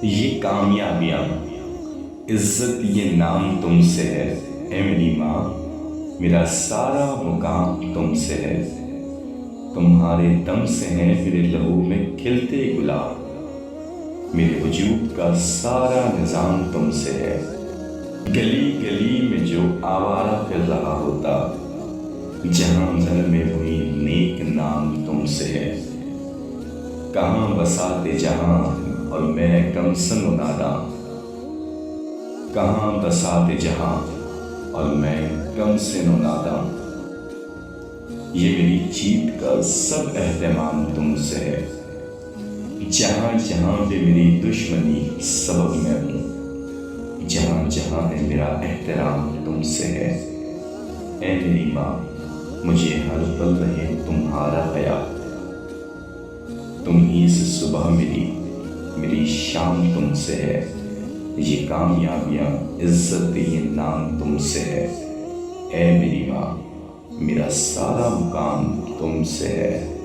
یہ کامیابیاں، عزت، یہ نام تم سے ہے اے میری ماں، میرا سارا مقام تم سے ہے۔ تمہارے دم سے ہیں میرے لہو میں کھلتے گلاب، میرے وجود کا سارا نظام تم سے ہے۔ گلی گلی میں جو آوارہ پھر رہا ہوتا، جہاں گھر میں ہوئی نیک نام تم سے ہے۔ کہاں بساتے جہاں اور میں کم سن و ناداں، کہاں بساتے جہاں اور میں کم سن و ناداں۔ یہ میری جیت کا سب اہتمام تم سے ہے، جہاں جہاں پہ میری دشمنی سبب میں ہوں، جہاں جہاں ہے میرا احترام تم سے ہے۔ اے میری ماں، مجھے ہر پل رہے تمہارا خیال، تم ہی سے صبح میری شام تم سے ہے۔ یہ کامیابیاں، عزت، یہ نام تم سے ہے اے میری ماں، میرا سارا مقام تم سے ہے۔